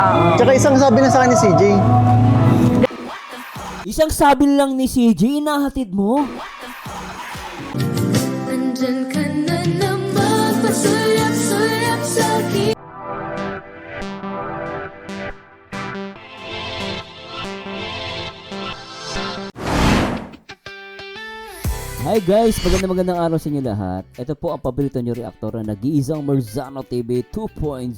Tsaka isang sabi na sa akin ni CJ, Isang sabi lang ni CJ, inahatid mo. Nandyan ka na naman, pasulap-sulap sa akin. Hi guys, magandang araw sa inyo lahat. Ito po ang paborito nyo reaktor na nag-iisang Marzano TV 2.0.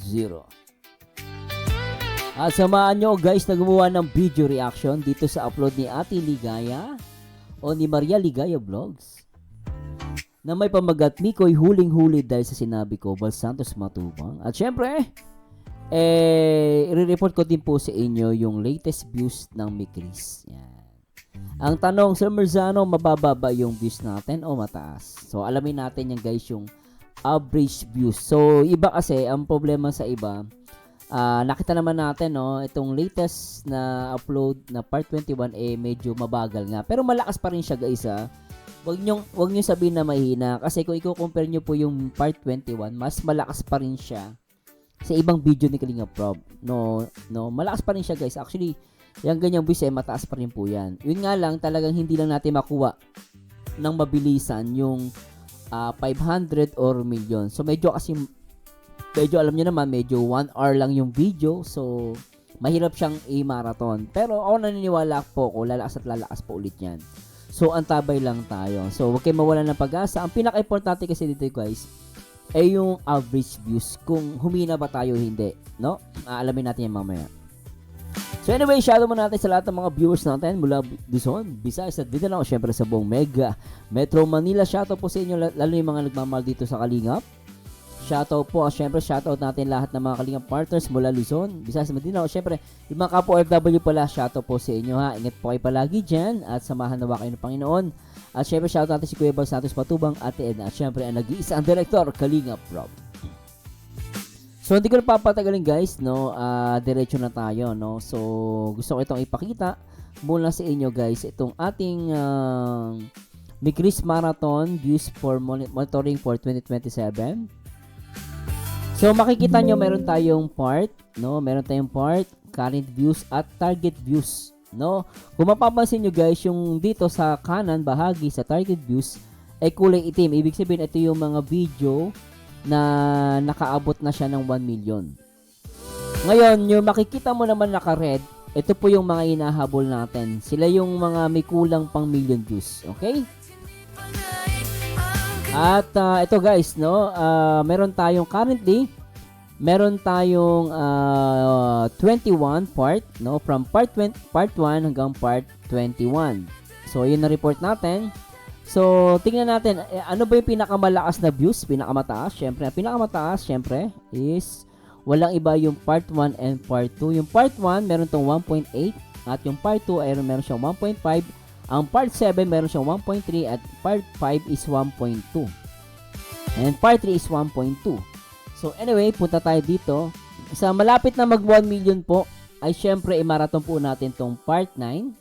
At samahan nyo guys na gumawa ng video reaction dito sa upload ni Ate Ligaya o ni Maria Ligaya Vlogs na may pamagat Miko'y huling-huli dahil sa sinabi ko, Bal Santos Matubang. At syempre, i-report ko din po sa inyo yung latest views ng Mikris. Yan. Ang tanong, Sir Marzano, mababa ba yung views natin o mataas? So, alamin natin yan guys, yung average views. So, iba kasi, ang problema sa iba, nakita naman natin, no, itong latest na upload na part 21, medyo mabagal nga. Pero malakas pa rin siya guys, ha. Huwag nyo sabihin na mahina. Kasi kung i-compare nyo po yung part 21, mas malakas pa rin siya sa ibang video ni Kalinga Prob. No, malakas pa rin siya guys. Actually, yung ganyang views mataas pa rin po yan. Yun nga lang, talagang hindi lang natin makuha ng mabilisan yung 500 or million. So medyo alam nyo naman, medyo 1 hour lang yung video. So mahirap siyang i-marathon. Pero ako naniniwala po ko, lalakas at lalakas po ulit yan. So antabay lang tayo. So huwag kayo mawalan ng pag-asa. Ang pinaka-importante kasi dito guys, ay yung average views. Kung humina ba tayo hindi. No? Alamin natin yan mamaya. So anyway, shoutout mo natin sa lahat ng mga viewers natin mula Luzon, Visayas at Mindanao, syempre sa buong Mega Metro Manila. Shoutout po sa inyo, lalo yung mga nagmamahal dito sa Kalingap. Shoutout po, syempre shoutout natin lahat ng mga Kalingap partners mula Luzon, Visayas at Mindanao. Syempre, yung mga kapo OFW pala, shoutout po sa inyo ha. Ingat po kayo palagi dyan at samahan nawa kayo ng Panginoon. At syempre, shoutout natin si Kuya Bal Santos Matubang, Ate Edna, at syempre ang nag-iisa ang Director, Kalingap Rob. So hindi ko na papatagalin guys, no. Diretso na tayo, no. So gusto ko itong ipakita mula sa inyo guys, itong ating Mikris Marathon views for monitoring for 2027. So makikita nyo meron tayong part, no. Meron tayong part, current views at target views, no. Kung mapapansin nyo guys, yung dito sa kanan bahagi sa target views ay kulay itim. Ibig sabihin ito yung mga video na nakaabot na siya ng 1 million. Ngayon, yung makikita mo naman naka-red, ito po yung mga hinahabol natin. Sila yung mga may kulang pang million views. Okay? At ito guys, no, meron tayong currently, meron tayong 21 part, no, from part 1 hanggang part 21. So, yun na report natin. So, tingnan natin, ano ba yung pinakamalakas na views? Pinakamataas, syempre. Pinakamataas, syempre, is walang iba yung part 1 and part 2. Yung part 1, meron tong 1.8 at yung part 2 ay meron siyang 1.5. Ang part 7, meron siyang 1.3 at part 5 is 1.2. And part 3 is 1.2. So, anyway, punta tayo dito. Sa malapit na mag 1 million po, ay syempre, i-marathon po natin tong part 9.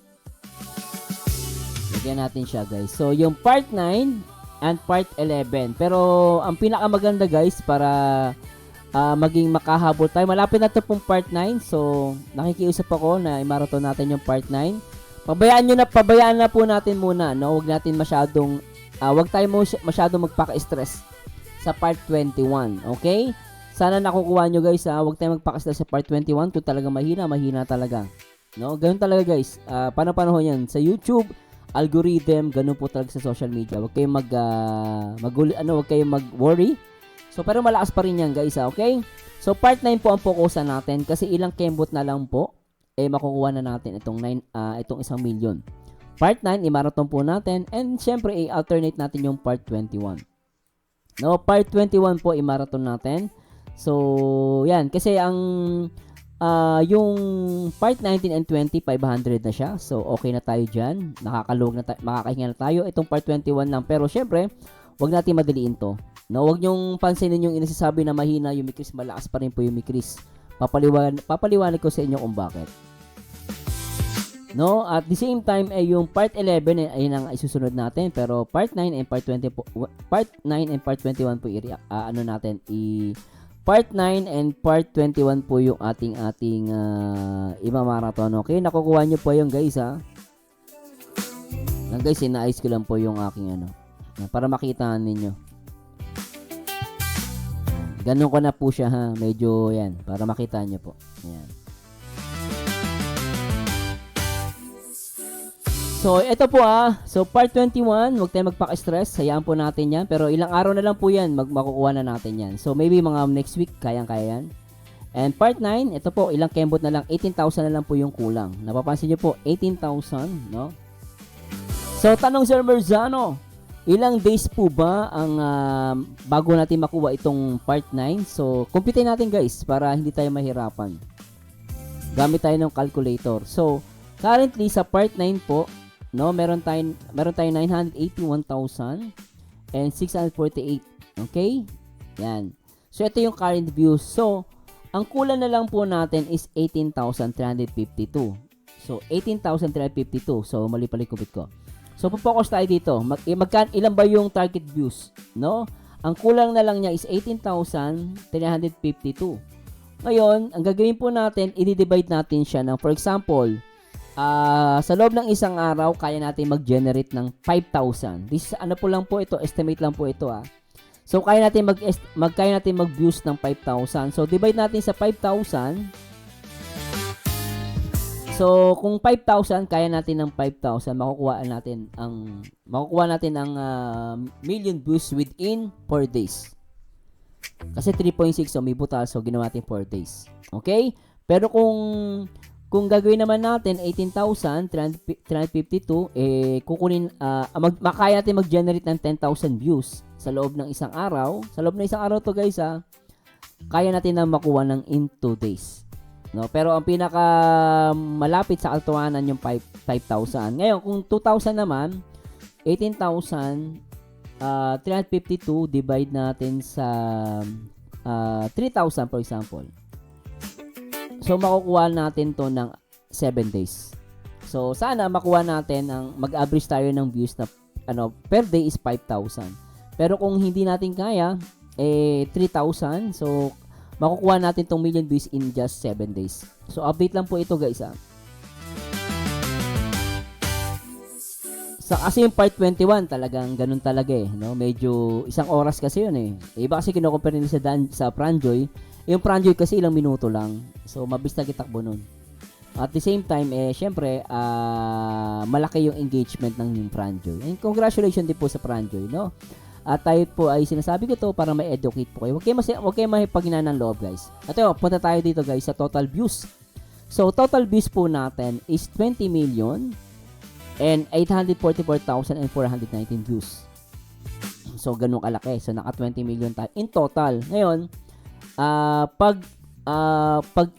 Lagyan natin siya guys. So yung part 9 and part 11. Pero ang pinakamaganda guys para maging makahabol tayo. Malapit na ito pong part 9. So nakikiusap ako na i-marathon natin yung part 9. Pabayaan na po natin muna, no? Huwag natin masyadong huwag tayo masyadong magpaka-stress sa part 21, okay? Sana nakukuha nyo guys, huwag tayo magpaka-stress sa part 21 kung talaga mahina talaga. No? Ganun talaga guys. Panahon yan sa YouTube algorithm, ganun po talaga sa social media. Huwag kayong huwag kayong mag-worry. So, pero malakas pa rin yan, guys, okay? So, part 9 po ang fokusan natin kasi ilang kembot na lang po, makukuha na natin itong 1 million. Part 9, i-marathon po natin and syempre, i-alternate natin yung part 21. No, part 21 po, i-marathon natin. So, yan. Kasi yung part 19 and 20, 500 na siya. So, okay na tayo dyan. Makakahinga na tayo. Itong part 21 lang. Pero, syempre, wag natin madaliin to. No, wag nyong pansinin yung inasasabi na mahina yung Mikris. Malakas pa rin po yung Mikris. Papaliwanag ko sa inyo kung bakit. No, at the same time, yung part 11, ayun ang isusunod natin. Pero, part 9 and part 20 po, part 9 and part 21 po, part 9 and part 21 po yung ating imamarathon. Okay, nakukuha nyo po yung guys ha. Guys, inaayos ko lang po yung aking para makita ninyo. Ganun ko na po siya ha. Medyo yan. Para makita nyo po. Yan. So, ito po So, part 21. Huwag tayo magpaka-stress. Hayaan po natin yan. Pero ilang araw na lang po yan. Makukuha na natin yan. So, maybe mga next week. Kayang-kaya yan. And part 9. Ito po. Ilang kembot na lang. 18,000 na lang po yung kulang. Napapansin nyo po. 18,000. No? So, tanong Sir Merzano. Ilang days po ba ang bago natin makuha itong part 9? So, compute natin guys para hindi tayo mahirapan. Gamit tayo ng calculator. So, currently sa part 9 po, no, meron tayong 981,000 and 648. Okay? Yan. So, ito yung current view. So, ang kulang na lang po natin is 18,352. So, 18,352. So, mali pala yung kubit ko. So, focus tayo dito. Ilan ba yung target views? No? Ang kulang na lang niya is 18,352. Ngayon, ang gagawin po natin, i-divide natin siya ng, for example, sa loob ng isang araw, kaya natin mag-generate ng 5,000. This po lang po ito, estimate lang po ito So, kaya natin mag-views ng 5,000. So, divide natin sa 5,000. So, kung 5,000, kaya natin ng 5,000, makukuha natin ang million views within 4 days. Kasi 3.6, so may butal, so ginawa natin 4 days. Okay? Pero kung gagawin naman natin 18,352, makaya natin mag-generate ng 10,000 views sa loob ng isang araw. Sa loob ng isang araw to guys kaya natin na makuha ng in 2 days. No, pero ang pinaka malapit sa altuanan yung 5,000. Ngayon, kung 2,000 naman, 18,352 divide natin sa 3,000 for example. So, makukuha natin to ng 7 days. So, sana makuha natin mag-average tayo ng views na per day is 5,000. Pero kung hindi natin kaya, 3,000. So, makukuha natin tong million views in just 7 days. So, update lang po ito guys kasi yung part 21 talagang ganun talaga no? Medyo isang oras kasi yun Iba kasi kino-compare nila sa Pranjoy. Yung Pranjoy kasi ilang minuto lang. So, mabilis na kitakbo nun. At the same time, syempre, malaki yung engagement ng Pranjoy. And congratulations din po sa Pranjoy, no? At tayo po ay sinasabi ko to para may educate po kayo. Huwag kayo mahipaghinaan ng loob guys. At punta tayo dito guys sa total views. So total views po natin is 20 million and 844,419 views. So ganun kalaki. So naka 20 million tayo in total. Ngayon, pag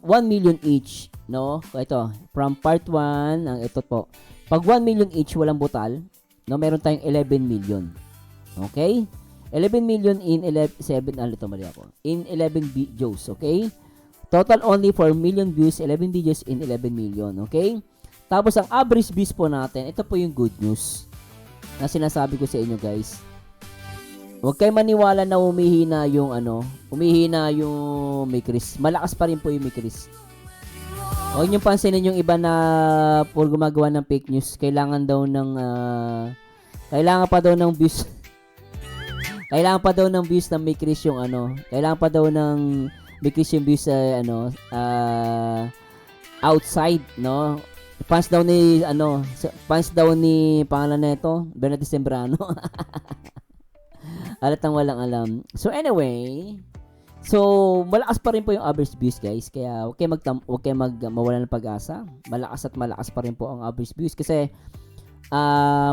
1 million each, no? Ito, from part 1, ang ito po. Pag 1 million each walang butal, no, meron tayong 11 million. Okay? 11 million in 11 videos, okay? Total only for million views, 11 videos in 11 million, okay? Tapos ang average views po natin, ito po yung good news na sinasabi ko sa inyo, guys. Huwag kayo maniwala na umihina yung Mikris. Malakas pa rin po yung Mikris. Huwag niyong pansinin yung iba na puro gumagawa ng fake news. Kailangan pa daw ng views. Kailangan pa daw ng views ng Mikris yung Kailangan pa daw ng Mikris yung views sa outside, no? Fans daw ni pangalan na ito, Bernadette Sembrano. Halatang walang alam. So anyway, malakas pa rin po yung average views guys. Kaya huwag kayo mawala ng pag-asa. Malakas pa rin po ang average views kasi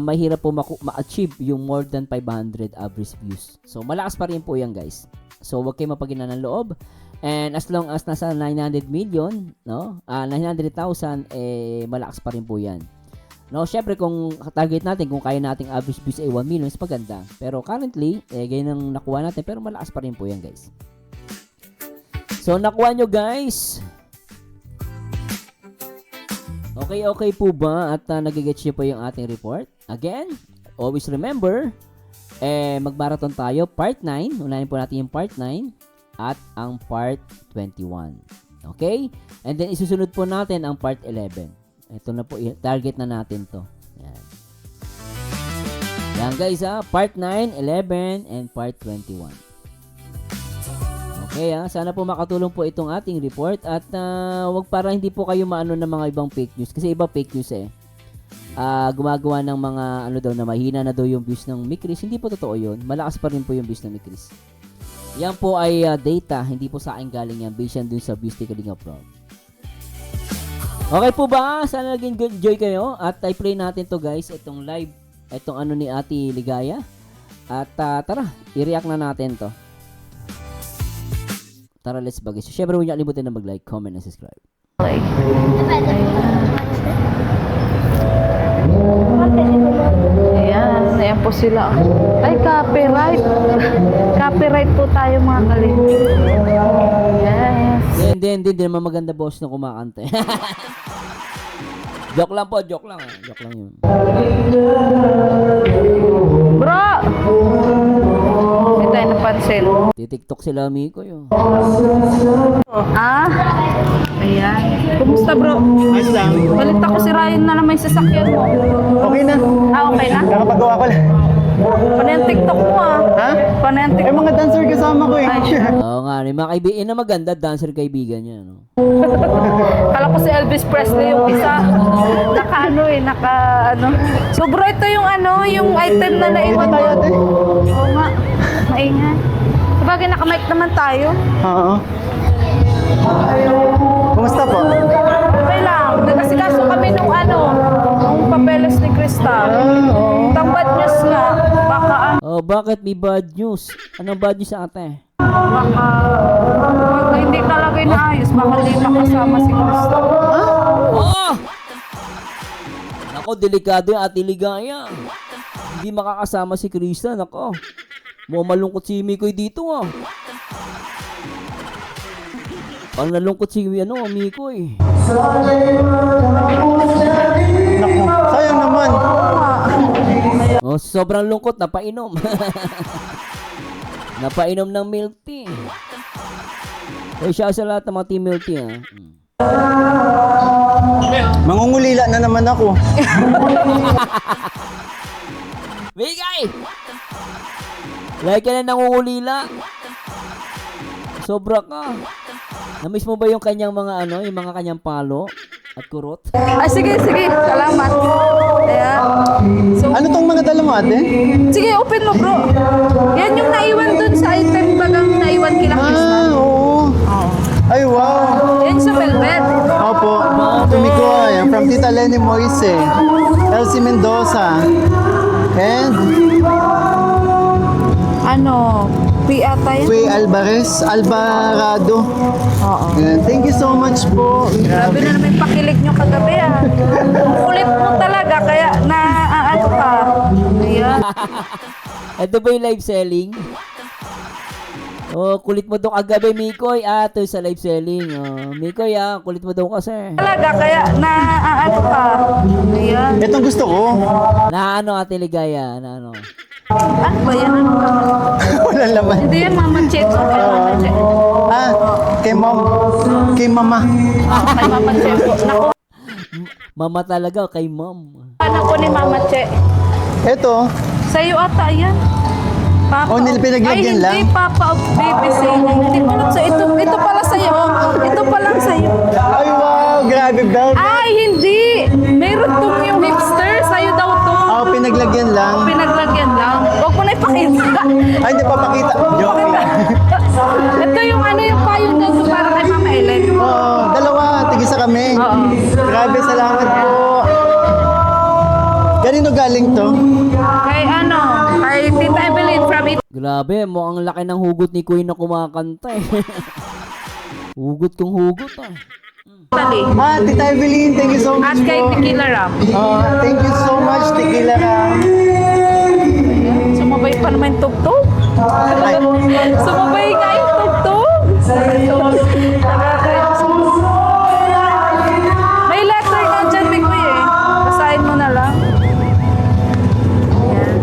mahirap po ma-achieve yung more than 500 average views. So, malakas pa rin po yan, guys. So, huwag kayo mapaghinaan ng loob. And as long as nasa 900 million, no? 900,000, malakas pa rin po yan. No, syempre kung target natin, kung kaya nating average views ay 1 million, is maganda. Pero currently, ganyan ang nakuha natin, pero malakas pa rin po yan, guys. So, nakuha nyo, guys. Okay po ba at nagigets nyo po yung ating report? Again, always remember, mag-marathon tayo, part 9. Unahin po natin yung part 9. at ang part 21. Okay? And then isusunod po natin ang part 11. Ito na po, target na natin to. Yan. Yan guys part 9, 11, and part 21. Okay sana po makatulong po itong ating report at wag para hindi po kayo maano ng mga ibang fake news kasi iba fake news gumagawa ng mga ano daw na mahina na daw yung views ng Mikris. Hindi po totoo yun. Malakas pa rin po yung views ng Mikris. Yan po ay data, hindi po sa akin galing yan based yan dun sa views ni Kalinga Prab. Okay po ba? Sana naging enjoy kayo at I play natin to guys itong live, itong ano ni Ate Ligaya at tara, i-react na natin to. Tara, let's bagay. So, syempre, huwag niyo kalimutan na mag-like, comment, and subscribe. Ayan po sila. Ay, copyright. Copyright po tayo mga kalim. Yes. Hindi naman maganda boss na kumakanta. Joke lang po, joke lang. Joke lang yun. Bro! Hindi tayo napansin. Titiktok sila, Miko yun. Ayan. Kumusta bro? Ayos lang. Balita ko si Ryan na naman yung sasakyan mo. Okay na. Okay na? Nakapagawa ko lang. Paano yung TikTok mo Ha? Paano yung Eh, TikTok? mga dancer kasama ko eh. Oo nga, mga kaibigan na maganda, dancer kaibigan niya, no? Kala ko si Elvis Presley yung isa. Naka ano. So bro, ito yung ano, yung item na naiwan mo. Oo nga. Maingay. Sabagay, naka-mic naman tayo. Oo. Kumusta po? Okay lang. Nagkasikaso kami nung ano, nung papeles ni Krista. Tambad news nga. Baka Oh, bakit may bad news? Anong bad news sa ate? baka hindi talaga inaayos. Baka di makasama si Krista. Oh! Nako, delikado yung Ate Ligaya. Hindi makakasama si Krista, nako. Malungkot si Mikoy dito Ang nalungkot si Mikoy. Naku, sayang naman. Oh, sobrang lungkot, napainom. Napainom ng milk tea. Eh, siya sa lahat ng mga team milk tea, Mangungulila na naman ako. Bigay! Lagi ka na nangungulila. Sobra ka. Namiss mo ba yung kanyang mga yung mga kanyang palo at kurot? Ay, sige. Salamat. Ayan. So, Ano tong mga dala mo ate? sige, open mo bro. Yan yung naiwan dun sa item bagang naiwan kila Krista. Oo. Ay, wow. Yan sa velvet. Opo. Tumikoy. From Tita Lenny Moise. Elsie Mendoza. And Ano, ata yan? Fue Alvarado. Oo. Ayan. Thank you so much po. Grabe na naman yung pakilig nyo kagabi Kulit mo talaga, kaya ano ka. Ayan. Ito ba yung live selling? Oh, kulit mo daw kagabi, Mikoy. Ito sa live selling. Oh, Mikoy, kulit mo daw kasi. Talaga, kaya ano ka. Ayan. Itong gusto ko. Na Ate Ligaya? Na ano? Ano ba yan? Ano ba? Walang laman. Hindi yan, Mama Chet. Okay, Mama Chet. Kay mom. Kay mama. Okay, Mama Chet. Naku, Mama talaga, kay mom. anak ko ni Mama Chet. Ito. Sa'yo ata yan. Papa. Oh, pinaglagyan lang? Ay, hindi, Papa of Baby Say. Hindi ko lang sa'yo. Ito pala sa'yo. Ito pala sa'yo. Ay, wow. Grabe, Bel. Ay, hindi. Meron tong yung hipster. Sa'yo daw to. Pinaglagyan lang. Pinaglagyan lang. Huwag mo na ipakita. Ay, hindi papakita. Joke lang. Ito yung yung payong daw to para kay Mama Ellen. Dalawa. Tigisa kami. Grabe, salamat po. Ganito galing to? Kay kay Tita Evelyn from it. Grabe, mukhang laki ng hugot ni Kuya na kumakanta Hugot kong hugot Italy. Tita Evelyn, thank you so At much kay po. Tequila Ram. Thank you so much, Tequila Ram. Sumabay pa naman yung tugtog. Ay, Sumabay nga yung tugtog. May letter nga dyan, Mikoy Basahin mo na lang. Ayan.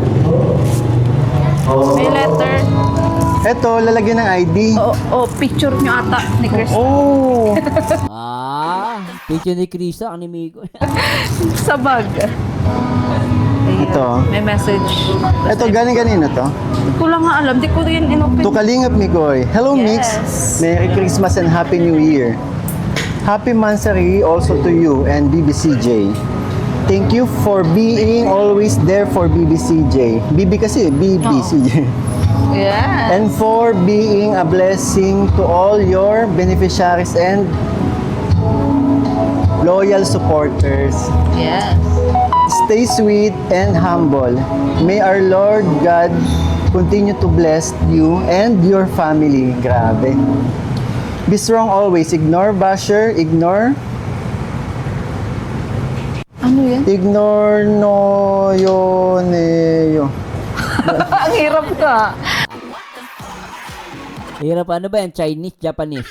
May letter. ito, lalagyan ng ID. Picture nyo ata ni Chris. Oh! Picture ni Krista, ni Miko. Sa bag. Ayan. Ito. May message. Ito, galing kanina to. Hindi ko lang nga alam. Di ko rin inopen. To Kalingap Mikoy. Hello, Mix. Yes. Merry Christmas and Happy New Year. Happy Mansari also to you and BBCJ. Thank you for being always there for BBCJ. BB kasi, BBCJ. Yeah. And for being a blessing to all your beneficiaries and loyal supporters. Yes. Stay sweet and humble. May our Lord God continue to bless you and your family. Grabe. Be strong always. Ignore basher. Ignore Ano yan? no yo. Ang hirap ka. Hirap, ano ba yan? Chinese, Japanese?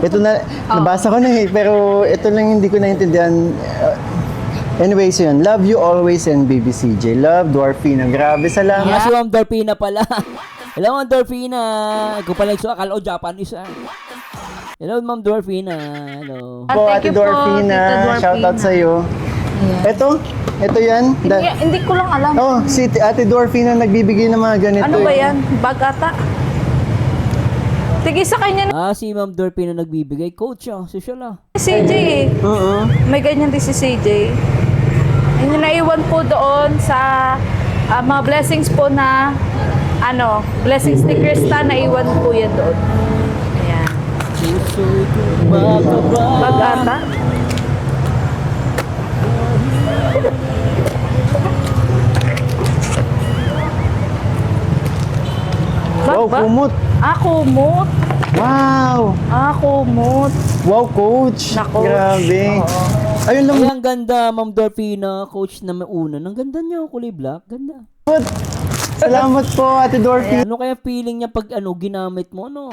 Ito na, nabasa ko na eh, pero ito lang hindi ko naintindihan. Anyways, yun. Love you always and BBCJ. Love, Dwarfina. Grabe, salamat. Si Ma'am Dorfina pala. Hello, Ma'am Dorfina. Ikaw pala yung akala ko Japanese. Hello, Ma'am Dorfina. Hello. Po, Thank Ate you po, Dwarfina. Tita Dwarfina. Shoutout sa'yo. Ito yan. Hindi ko lang alam. Oh, si Ate Dwarfina nagbibigay ng mga ganito. Ano ba eh. yan? Bag ata? Sige sa kanya na Si Ma'am Dorfina nagbibigay. Coach, social si CJ eh. Oo. May ganyan din si CJ. Yung naiwan po doon sa mga blessings po na blessings ni Krista, naiwan po yan doon. Ayan. Bag ata? Wow, Ba? kumot. Kumot. Wow. Kumot. Wow, coach. Nako. Grabe. Oo. Ayun lang. Ay, ang ganda, Ma'am Dorfina. Coach na may una. Ang ganda niya, kulay black. Ganda. Salamat po, Ate Dwarfina. Ano kaya feeling niya pag ginamit mo, no?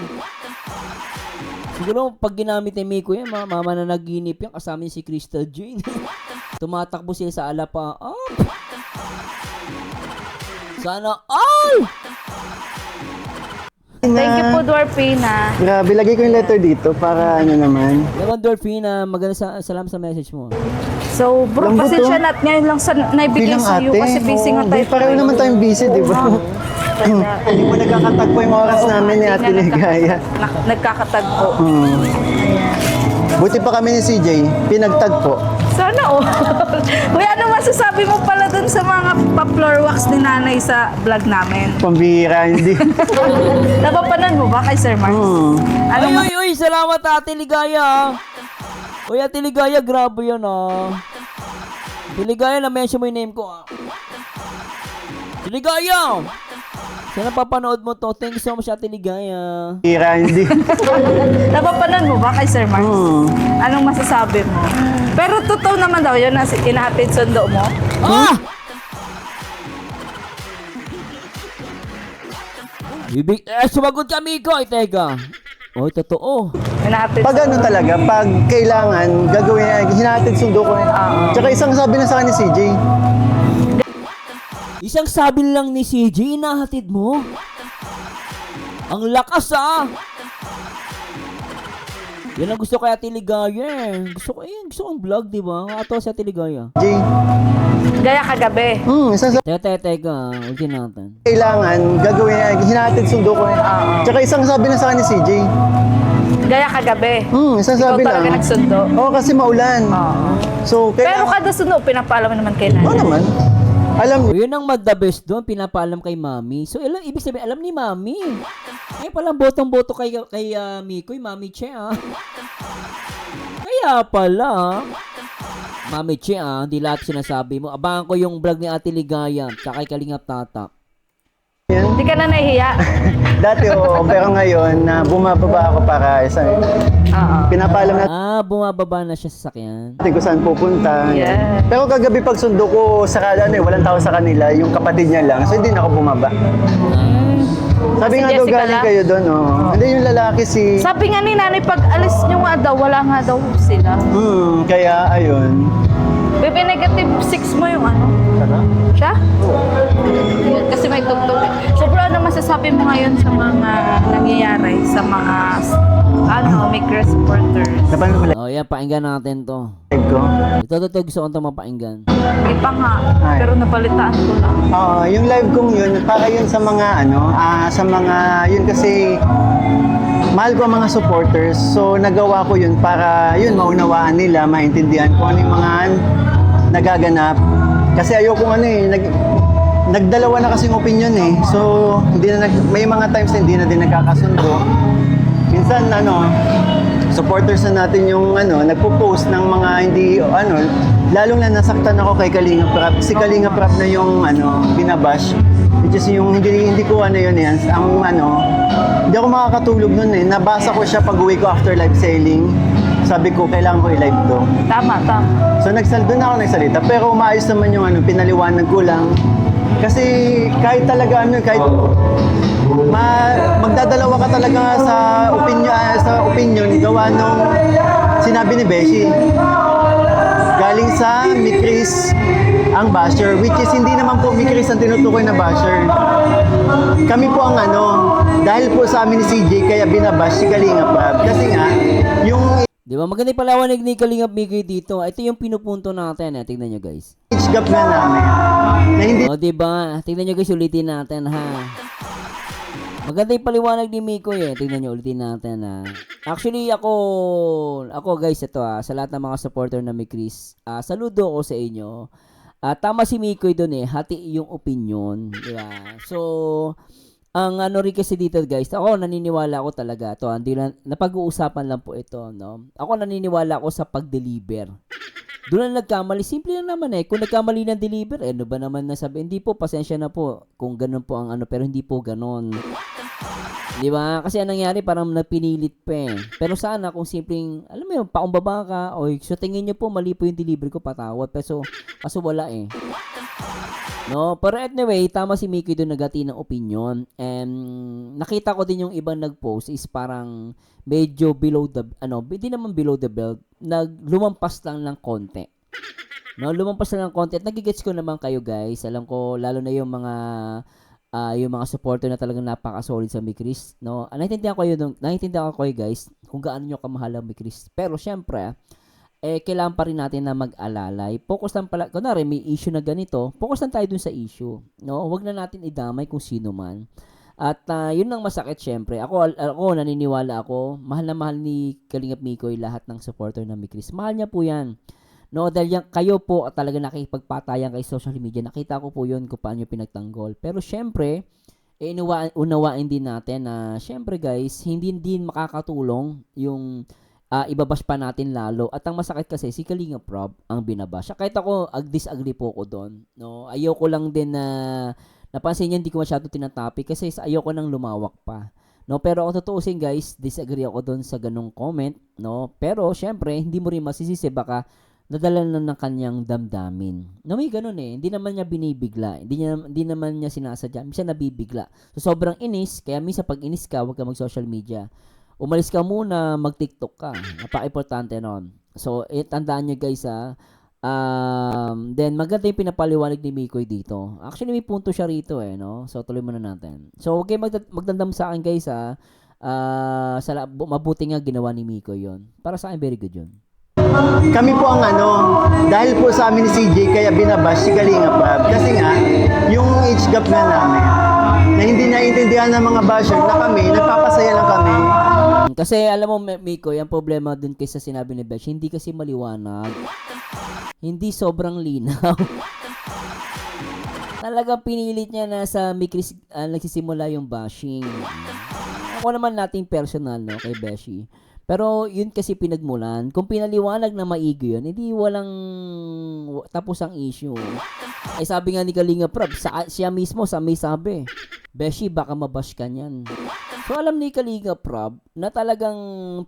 Siguro pag ginamit ni Miko yan, mama na naginip yan, kasama niya si Crystal Jane. Tumatakbo sila sa alapa. Sana all! Thank you po, Dwarfina. Grabe, lagay ko yung letter dito para ano naman. Naman Dorfina, maganda salamat sa message mo. So, bro, Lambot, pasensya na at ngayon lang sa naibigay Bilang sa'yo ate. kasi busy nga tayo. Pareho naman tayong busy, di ba? Hindi mo nagkakatagpo yung oras namin ni Ate Ligaya. Nagkakatagpo. Buti pa kami ni CJ, pinagtagpo. Sana all. Uy, ano masasabi mo pala dun sa mga pa-floor wax ni nanay sa vlog namin? Pambihira, hindi. Napapanan mo ba kay Sir Mars? Ano Uy, salamat Ate Ligaya. Uy, Ate Ligaya, grabe yan Ate Ligaya, na-mention mo yung name ko Ate Ligaya! Sana papanood mo to. Thank you so much, Ate Ligaya. Pambihira, hindi. Napapanan mo ba kay Sir Mars? Anong masasabi mo? Pero totoo naman daw yun na inahatid sundo mo? Sumagot kami ko. Teka. Totoo. Inahatid Pag ano talaga, pag kailangan, gagawin, hinatid sundo ko. Tsaka isang sabi na sa akin ni CJ, Isang sabi lang ni CJ, inahatid mo. Ang lakas Yan ang gusto kay Ate Ligaya Gusto kong vlog, di ba? Ato si Ate Ligaya. CJ, Gaya kagabi. isang sabi Teka. Ulitin natin. kailangan, gagawin, hinatid sundo ko. Tsaka isang sabi na sa akin ni CJ, Gaya kagabi. isang Ikaw sabi talaga lang. nagsundo. Oo, kasi maulan. So, Pero kailangan, kada sundo, pinapaalam naman kay nanay. oo naman. Alam, Yun ang the best doon, pinapaalam kay Mami. So, ibig sabihin, alam ni Mami. Kaya palang botong-boto kay Mikoy, Mami Che, Kaya pala, Mami Che, hindi lahat sinasabi mo. Abangan ko yung vlog ni Ate Ligaya, tsaka kay Kalingap Tatak. Hindi ka na nahihiya. dati oo, pero ngayon, na bumababa ako para isang, pinapaalam Bumababa na siya sa sakyan. natin kung saan pupunta. Yeah. Pero kagabi pag sundo ko sa walang tao sa kanila, yung kapatid niya lang, so hindi na ako bumaba. Sabi Si nga daw Jessica galing lang? kayo doon, Hindi yung lalaki si... Sabi nga ni nanay, pag alis nyo nga daw, wala nga daw sila. Kaya ayun. Baby, negative 6 mo yung ano? Sarap. Siya? Yun, kasi may tugtog. So, bro, ano masasabi mo ngayon sa mga nangyayari sa mga Mikres supporters? Napanood mo Oh, yan, pakinggan natin to. live ko? Ito to gusto ko ito mapakinggan. Iba nga, Ay. pero napalitaan ko lang. Oo, yung live kong yun, para yun sa mga sa mga, yun kasi, mahal ko ang mga supporters. So, nagawa ko yun para, yun, maunawaan nila, maintindihan ko ano yung mga nagaganap. Kasi ayoko nagdalawa na kasing opinion eh. So, hindi na may mga times na hindi na din nagkakasundo. Minsan, supporters na natin yung nagpo-post ng mga hindi lalong na nasaktan ako kay Kalinga Prab. Si Kalinga Prab na yung binabash. Which is yung hindi ko yun yan. Hindi ako makakatulog nun eh. Nabasa ko siya pag-uwi ko after live selling. Sabi ko, kailangan ko i-live to. Tama, tama. So doon ako nagsalita. Pero umayos naman yung pinaliwanag ko lang. Kasi kahit talaga kahit magdadalawa ka talaga sa opinion gawa nung sinabi ni Beshi. Galing sa Mikris ang basher, which is hindi naman po Mikris ang tinutukoy na basher. Kami po ang dahil po sa amin ni CJ kaya binabash si Kalinga Prab. Kasi nga, yung Di ba? Maganda yung palawanig ni Kalingap Mikoy dito. Ito yung pinupunto natin. Tingnan nyo guys. age gap nga namin, na hindi O, di ba? Tingnan nyo guys, ulitin natin ha. Maganda yung paliwanag ni Mikoy eh. Tingnan nyo, ulitin natin ha. Actually, ako guys, ito sa lahat ng mga supporter na may Chris, saludo ako sa inyo. Tama si Mikoy doon eh, hati yung opinion. Di ba? So, ang rin kasi dito guys, ako naniniwala ako talaga. Ito, hindi na, napag-uusapan lang po ito, no? Ako naniniwala ako sa pag-deliver. Doon na nagkamali. Simple lang naman eh. Kung nagkamali ng deliver, ano ba naman nasabi? Hindi po, pasensya na po. Kung ganun po ang pero hindi po ganun. Di ba? Kasi anong nangyari, parang napinilit pa eh. Pero sana kung simpleng, alam mo yun, paumbaba ka, o so tingin nyo po, mali po yung delivery ko, patawad. Pero kaso wala eh. No, pero anyway, tama si Mickey doon nagati ng opinion. And nakita ko din yung ibang nag-post is parang medyo below the hindi naman below the belt, lumampas lang ng konti. No, lumampas lang ng konti. At nagigets ko naman kayo guys. Alam ko lalo na yung mga supporter na talagang napaka-solid sa Mikris, no. Naiintindihan ko kayo guys kung gaano niyo kamahal ang Mikris. Pero syempre, kailangan pa rin natin na mag-alalay. Focus lang pala, kunwari may issue na ganito, focus lang tayo dun sa issue. No? Huwag na natin idamay kung sino man. At yun ang masakit syempre. Ako naniniwala ako, mahal na mahal ni Kalingap Mikoy lahat ng supporter ng Mikris. Mahal niya po yan. No, dahil kayo po talaga nakikipagpatayan kay social media. Nakita ko po yun kung paano pinagtanggol. Pero syempre, unawain din natin na syempre guys, hindi din makakatulong yung ibabash pa natin lalo. At ang masakit kasi, si Kalinga Prab ang binabash. Kahit ako, disagree po ko doon. No? Ayoko lang din na, napansin niya, hindi ko masyado tinatopic kasi ayoko nang lumawak pa. No? Pero kung tutuusin guys, disagree ako doon sa ganong comment. No? Pero, syempre, hindi mo rin masisisi, baka nadala na ng kanyang damdamin. No, may ganun eh. Hindi naman niya binibigla. Hindi naman niya sinasadya. Minsan nabibigla. So, sobrang inis. Kaya minsan pag inis ka, huwag ka mag-social media. Umalis ka muna, mag-TikTok ka. Napaka-importante nun. So, tandaan nyo guys then, maganda yung pinapaliwanag ni Mikoy dito. Actually, may punto siya rito eh, no? So, tuloy muna natin. So, okay, magdandam sa akin guys mabuti nga ginawa ni Mikoy yon. Para sa akin, very good yun. kami po ang dahil po sa amin ni CJ kaya binabash si Kalinga Prab. Kasi nga, yung age gap nga namin, na hindi naiintindihan ng mga basher na kami, nagpapasaya lang kami. Kasi alam mo Mikoy, ang problema dun kaysa sinabi ni Besh, hindi kasi maliwanag. Hindi sobrang linaw. Talagang pinilit niya na sa Mikris nagsisimula yung bashing. Ako naman nating personal no kay Beshi. Pero yun kasi pinagmulan. Kung pinaliwanag na maigi yun, hindi walang tapos ang issue. Ay sabi nga ni Kalinga Prab, siya mismo sa may sabi, Beshi baka mabash ka niyan. So alam ni Kalinga Prab na talagang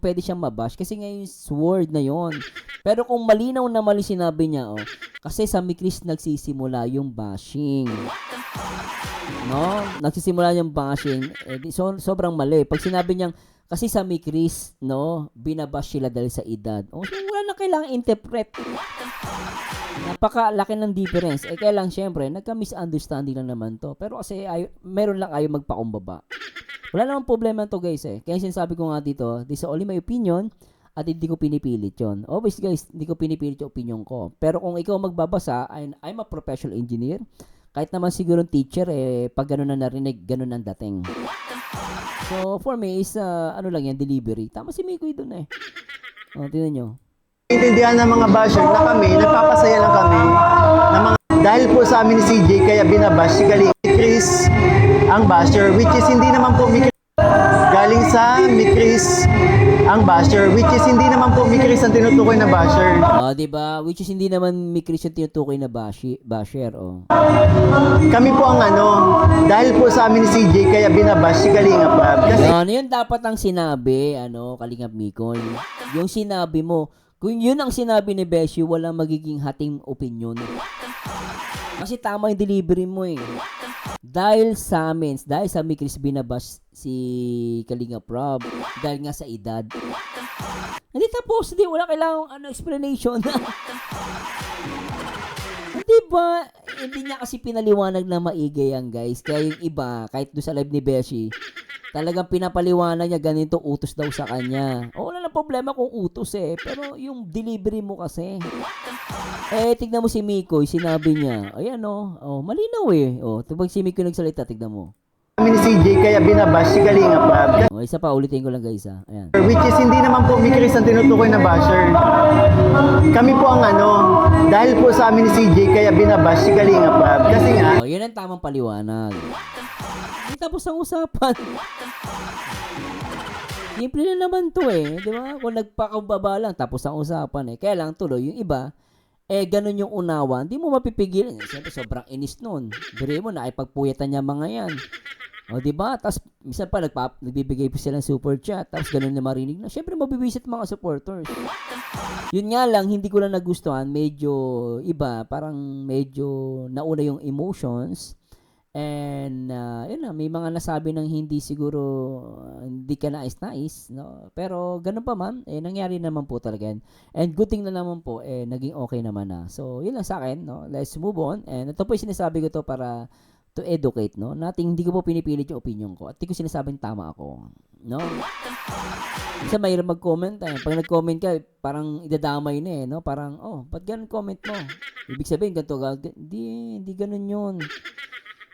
pwede siyang mabash kasi ngayon word na yon. Pero kung malinaw na mali sinabi niya, kasi sa Mikris nagsisimula yung bashing. No? Nagsisimula yung bashing. Sobrang mali. Pag sinabi niyang kasi sa Mikris, no, binabash sila dahil sa edad. So, wala na kailangan interpret. Napakalaki ng difference. Kaya lang, syempre, nagka-misunderstanding lang naman to. Pero kasi, meron lang ayaw magpakumbaba. Wala namang problema to, guys, Kaya sinasabi ko nga dito, this is only my opinion, at hindi ko pinipilit yon. Obviously, guys, hindi ko pinipilit yung opinion ko. Pero kung ikaw magbabasa, I'm a professional engineer. Kahit naman siguro teacher, pag gano'n na narinig, gano'n ang dating. So, for me, is, ano lang yan, delivery. Tama si Mikoy dun tingnan nyo. Intindihan ng mga basher na kami, nagpapasaya lang kami na mga, dahil po sa amin ni CJ, kaya binabash si Kalinga Chris ang basher, which is hindi naman po Mikris galing sa Mikris ang basher, which is hindi naman po Mikris ang tinutukoy na basher. Diba? Which is hindi naman Mikris yung tinutukoy na basher, Kami po ang dahil po sa amin ni CJ, kaya binabash si Kalinga Prab. Kasi Yun dapat ang sinabi, Kalingap Mikoy. Yung sinabi mo, kung yun ang sinabi ni Beshi, walang magiging hating opinion. Kasi tama yung delivery mo Dahil sa amin, dahil sa Mikris binabash si Kalinga Prab, dahil nga sa edad. Hindi tapos, wala kailangang explanation. Diba? Hindi niya kasi pinaliwanag na maigi yan, guys. Kaya yung iba, kahit doon sa live ni Beshi, talagang pinapaliwanag niya ganito utos daw sa kanya. Wala na problema kung utos pero yung delivery mo kasi. Tignan mo si Mikoy, sinabi niya, ayan malinaw pag si Mikoy nagsalita, tignan mo. kami ni CJ, kaya binabash si Kalinga Prab. Isa pa, ulitin ko lang, guys, Ayan. Which is hindi naman po Mikris ang tinutukoy na basher. Kami po ang dahil po sa amin ni CJ, kaya binabash si Kalinga Prab. Kasi nga, Yun ang tamang paliwanag. Hindi tapos ang usapan. Simple na naman to di ba? Kung nagpakababa lang, tapos ang usapan Kaya lang tuloy, yung iba, ganun yung unawa, hindi mo mapipigilan. Siyempre, sobrang inis nun. Biri mo na, pagpuyatan niya mga yan. Di ba? Tapos, minsan pa, nagbibigay pa silang super chat, tapos ganun na marinig na. Siyempre, mabibisit mga supporters. Yun nga lang, hindi ko lang nagustuhan, medyo iba, parang medyo nauna yung emotions. And, yun na, may mga nasabi ng hindi siguro, hindi ka nais-nais, Pero, ganun pa man, nangyari naman po talaga yan. And good thing na naman po, naging okay naman na. So, yun lang sa akin, Let's move on. And ito po yung sinasabi ko to para to educate, Nating hindi ko po pinipilit yung opinion ko. At hindi ko sinasabing tama ako, Isa mahirap mag-comment, Pag nag-comment ka, parang idadamay na, Parang, ba't ganun comment mo? Ibig sabihin, ganito, hindi ganun yun.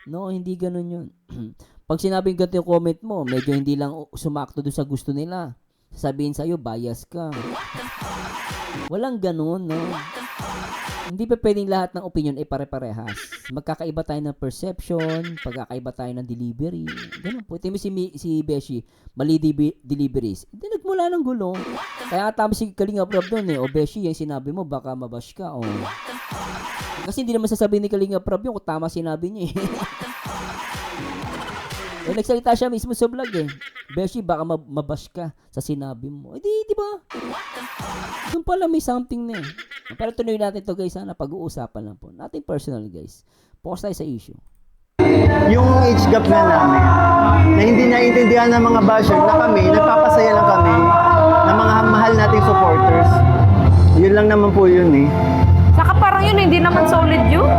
Hindi ganun yun. Pag sinabing ganito yung comment mo, medyo hindi lang sumakto doon sa gusto nila. Sabihin sa'yo, bias ka. Walang ganun, Hindi pa pwedeng lahat ng opinion ay pare-parehas. Magkakaiba tayo ng perception, pagkakaiba tayo ng delivery. Ganun po. Ito mo si Beshi, mali deliveries. Hindi nagmula ng gulo. Kaya tama si Kalinga Prab doon O Beshi, yung sinabi mo, baka mabash ka. Kasi hindi naman sasabihin ni Kalinga Prab yung kung tama sinabi niya nagsalita siya mismo sa vlog Beshi, baka mabash ka sa sinabi mo. Di ba? Doon pala may something na Pero tuloy natin to, guys, pag-uusapan lang po. Nothing personal, guys. Focus tayo sa issue. yung age gap na namin, na hindi naiintindihan ng mga basher na kami, nagpapasaya lang kami ng mga mahal nating supporters. Yun lang naman po yun Saka parang yun, hindi naman solid yun.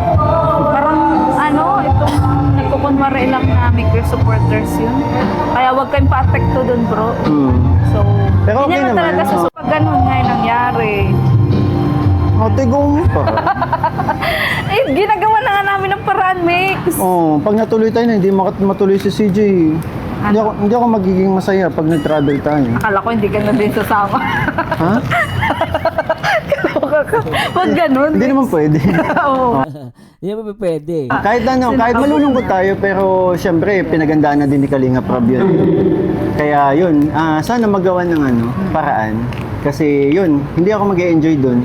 Parang itong nagkukunwari lang na Mikris supporters yun. Kaya wag kayong pa-apekto dun, bro. So, Pero hindi okay naman talaga naman. pag ganun nga yung nangyari. Tigong pa. Ginagawa na nga namin ng paraan, Mix. Pag natuloy tayo na, hindi matuloy si CJ. Hindi ako magiging masaya pag nag-travel tayo. Akala ko hindi ka na din sasama. Ha? Wag ganun. Hindi naman pwede. Oo. Hindi naman pwede. Kahit malulungkot tayo, pero syempre, pinagandaan na din ni Kalinga Prab yun. Kaya yun, sana magawa ng paraan. Kasi yun, hindi ako mag-e-enjoy dun.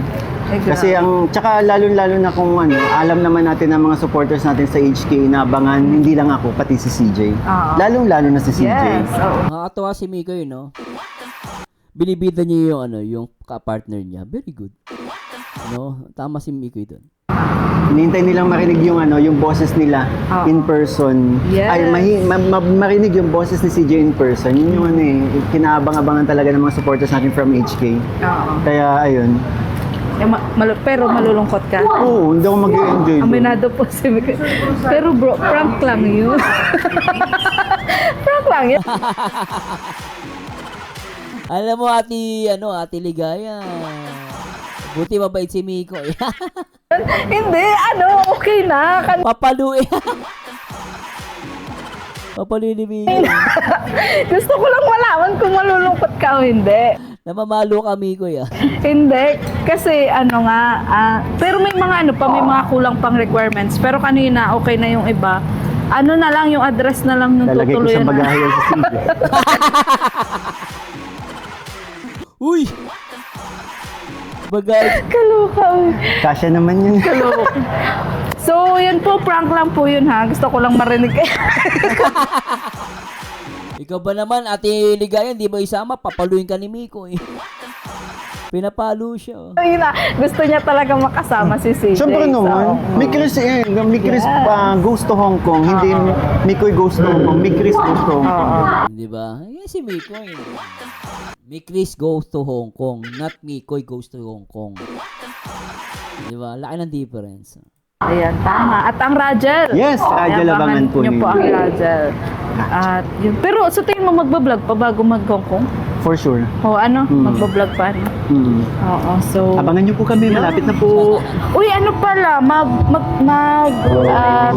Kasi tsaka lalo-lalo na kung alam naman natin ng mga supporters natin sa HK na abangan, hindi lang ako, pati si CJ. Lalong-lalo na si CJ. Yes. Nakakatawa si Mikoy, Binibida niya yung, yung ka-partner niya. Very good. Tama si Mikoy doon. Hinihintay nilang marinig yung yung boses nila Oo. in person. Yes. Ay, marinig yung boses ni CJ in person. Yun yung kinaabang-abangan talaga ng mga supporters natin from HK. Oo. Kaya ayun. Pero malulungkot ka. Oo, hindi ako mag-enjoy. Aminado po si Mika. Pero bro, prank lang yun. Prank lang yun. Alam mo, ate Ligaya. Buti mabait si Miko. Hindi, okay na. Papaluin. Papaluin ni Miko. Gusto ko lang malaman kung malulungkot ka o hindi. Namamalo ka, Miko, ya. Hindi, kasi pero may mga may mga kulang pang requirements. Pero kanina, okay na yung iba. Na lang, yung address na lang nung Lalagay ko tutuloy sa na. bagahe yan si CJ. Uy! Bagay. Kaloka. Kasya naman yun. So, yun po, prank lang po yun ha. Gusto ko lang marinig. Ikaw ba naman, ate Ligaya, hindi mo isama? Papaluin ka ni Miko, eh. Pinapalo siya, oh. Ayun na, gusto niya talaga makasama si CJ. Siyempre So, naman. May Chris goes to Hong Kong. Hindi Mikoy goes to Hong Kong. May Chris goes to Hong Kong. Di ba? Yan si Miko, eh. Mi Chris goes to Hong Kong, not Mikoy goes to Hong Kong. Di ba? Laki ng difference. Ayan, tama. At ang Rajel. Yes, Rajel Abangan po niyo niyo. po ang Rajel. At yun. Pero sa tingin mo magbablog pa bago mag-Hong Kong? For sure. O magbablog pa rin. Oo, so... Abangan niyo po kami. Malapit na po. Uy, pala,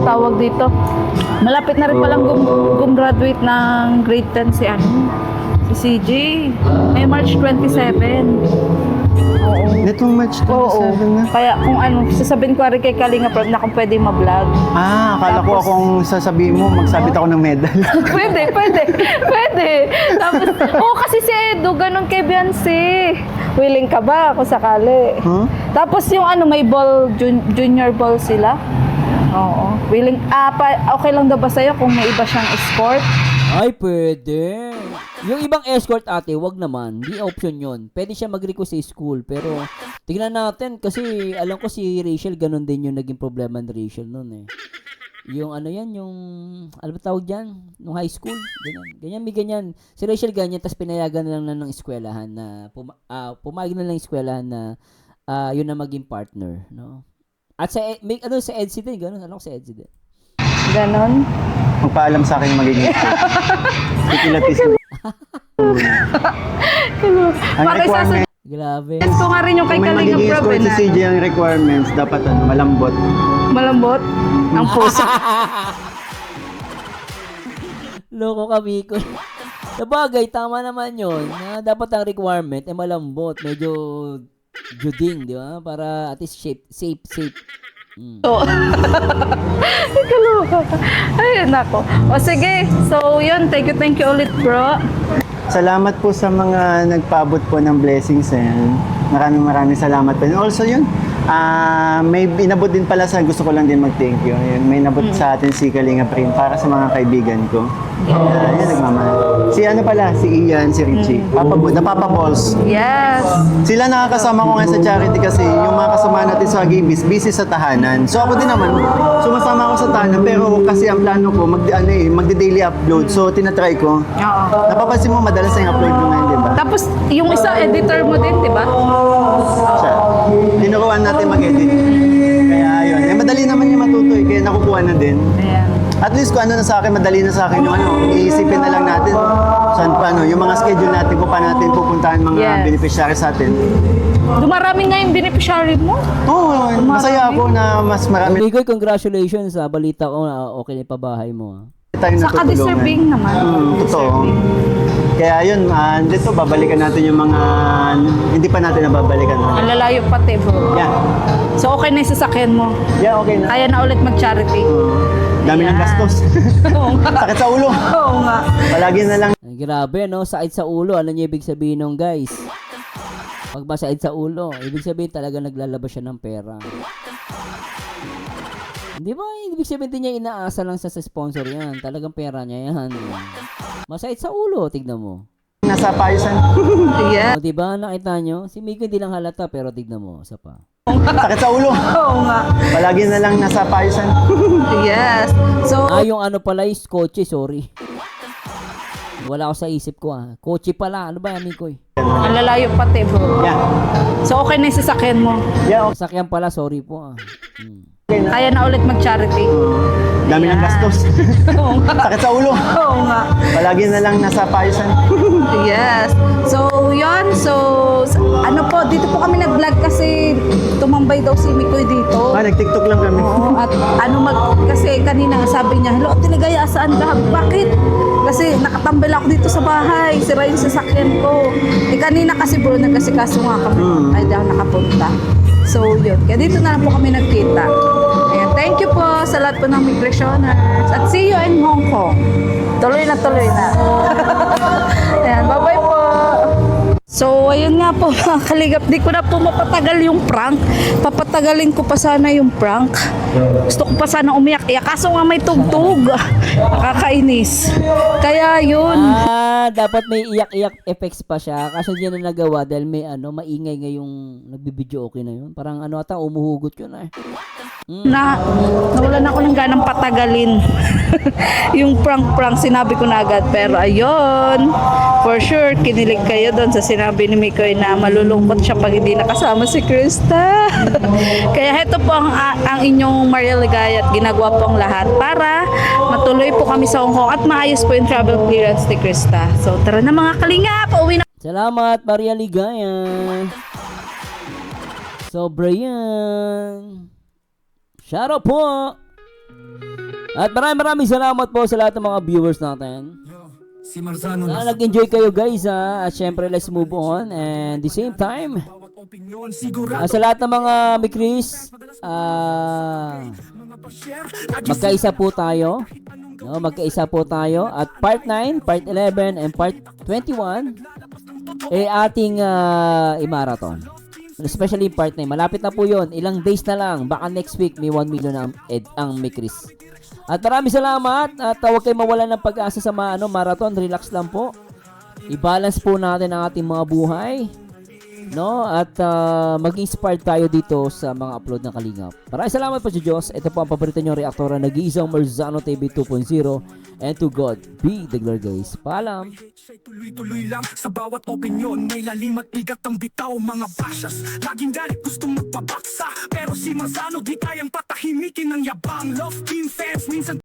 tawag dito. Malapit na rin palang gumraduate ng grade 10 si si CJ. May March 27. Oo. Netong March 27 na. Kaya kung sasabihin ko rin kay Kalinga Prab na kung pwede ma-vlog. Akala ko akong sasabihin mo, magsabit ako ng medal. Pwede. Tapos, kasi si Edo, ganun kay Beyonce. Willing ka ba kung sakali? Huh? Tapos yung may ball, junior ball sila. Oo. Willing, okay lang daw ba sa'yo kung may iba siyang escort? Ay, pwede. Yung ibang escort, ate, wag naman. Di option yon. Pwede siya mag-request sa school. Pero, tignan natin. Kasi, alam ko si Rachel, ganun din yung naging problema ni Rachel noon, eh. Yung ano ba tawag dyan? Nung high school. Ganyan, may ganyan. Si Rachel ganyan, tapos pinayagan na lang ng eskwelahan na, pumayag na lang ng eskwelahan na, yun na maging partner, no? At sa EDSA din, ganun. Alam ko sa EDSA din. Ganon. Magpaalam sa akin magiging ikilatis mo. Ang requirement, Grabe. Ko nga rin yung kay kung may Kalinga magiging Prab escort si CJ ang requirements, dapat malambot. malambot ang puso. Loko kami ko. Sabagay, tama naman yun. Na dapat ang requirement ay malambot. Medyo juding, di ba? Para at least safe. Kaloka. Ayun ako. O sige. So yun, thank you ulit bro. Salamat po sa mga nagpaabot po ng blessings. Maraming salamat po. And also yun, may inabot din pala sa gusto ko lang din mag-thank you. Yun, may inabot sa atin si Kalinga Prim para sa mga kaibigan ko. Yan, nagmamahal. Si si Ian, si Richie. Papa Balls. Yes. Sila nakakasama ko ngayon sa charity kasi yung mga kasama natin sa Gibis, busy sa tahanan. So ako din naman, sumasama ako sa tahanan pero kasi ang plano ko, magde-daily upload. So tinatry ko. Oo. Napapansin mo, madalas na yung upload mo ngayon, di ba? Tapos yung isa editor mo din, di ba? Siya. Tinuruan natin mag-edit. Kaya yun. Madali naman yung matutoy, kaya nakukuha na din. Ayan. At least kung madali na sa akin yung iisipin na lang natin saan yung mga schedule natin kung paano natin pupuntahan mga Yes. beneficiary sa atin. Dumarami nga yung beneficiary mo. Oo, masaya ako na mas marami Migoy, congratulations sa balita ko na okay na yung pabahay mo. tayong Saka natutulungan. deserving naman. Totoo. Kaya yun, dito babalikan natin yung mga hindi pa natin nababalikan. Ang lalayo pati bro. Yeah. So okay na yung sasakyan mo. Yeah, okay na. Kaya na ulit mag-charity. Dami ng Ayan. gastos. Oo nga. Sakit sa ulo. Oo nga. Palagi na lang. Ay, grabe, no? Sakit sa ulo. Ano niyo ibig sabihin nung guys? Pag ba sakit sa ulo, ibig sabihin talaga naglalabas siya ng pera. Hindi ba? Ibig sabihin din niya inaasa lang sa sponsor yan. Talagang pera niya yan. Masakit sa ulo, tignan mo. Nasa payusan. Yeah. O, diba? Nakita nyo? Si Miko hindi lang halata, pero tignan mo. Sa pa. Oo Sakit sa ulo. Oo nga. Palagi na lang nasa payusan. Yes. So, Yung ano pala is kotse, sorry. Wala ako sa isip ko Kotse pala, ano ba yan, Mikoy? ang lalayo pati, bro. Yeah. So, okay na yung sasakyan mo. Yeah, okay. Sasakyan pala, sorry po Hmm. Kaya na ulit mag-charity. Dami ng gastos. Oo nga. Sakit sa ulo. Oo nga. Palagi na lang nasa payusan. Yes. So, yun. So, ano po, dito po kami nag-vlog kasi tumambay daw si Mikoy dito. Nag-tiktok lang kami. Oo, at kasi kanina sabi niya, hello, Tiligaya, saan ka? Bakit? Kasi nakatambay ako dito sa bahay, sira yung sasakyan ko. Kanina kasi bro, nagkasikaso nga kami, ay di ako nakapunta. So yun, kaya dito na lang po kami nagkita. Ayan, thank you po sa lahat po ng migrationers. At see you in Hong Kong. Tuloy na, tuloy na. Ayan, bye-bye po. So, ayun nga po mga kaligap. Di ko na po mapatagal yung prank. Papatagalin ko pa sana yung prank. Gusto ko pa sana umiyak-iyak. Kaso nga may tugtog. Nakakainis. Kaya yun. Dapat may iyak-iyak effects pa siya. Kaso di na nagawa dahil may maingay ngayong nagbibideo okay na yun. Parang ata, umuhugot yun Nawalan ako ng ganang patagalin. Yung prank-prank, sinabi ko na agad. Pero ayun, for sure, kinilig kayo doon sa sinabi ni Mikoy na malulungkot siya pag hindi nakasama si Krista. Kaya heto po ang inyong Maria Ligaya at ginagawa po ang lahat para matuloy po kami sa Hong Kong at maayos po yung travel clearance ni Krista. So tara na mga kalingap, uwi na. Salamat, Maria Ligaya. So, Brian. Shoutout po. At maraming salamat po sa lahat ng mga viewers natin. Sana nag-enjoy kayo guys At syempre let's move on. And the same time, sa lahat ng mga Mikris, magkaisa po tayo. Magkaisa po tayo. At part 9, part 11, and part 21 ating i-marathon. Especially part 9. Malapit na po yon. Ilang days na lang. Baka next week may 1 million ang Mikris. At maraming salamat. At huwag kayo mawalan ng pag-asa sa marathon. Relax lang po. I-balance po natin ang ating mga buhay. At mag-inspire tayo dito sa mga upload ng Kalingap. Maraming salamat po sa Diyos. Ito po ang paborito niyong reaktora. Nag-iisang Marzano TV 2.0. And to God be the glory guys. Paalam. Tuloy-tuloy lang sa bawat opinyon. May lalim at bigat ang bitaw mga basyas. Laging galit gustong magpabaksa. Pero si Marzano di kayang patahimikin ng yabang. Love, team, fans, minsan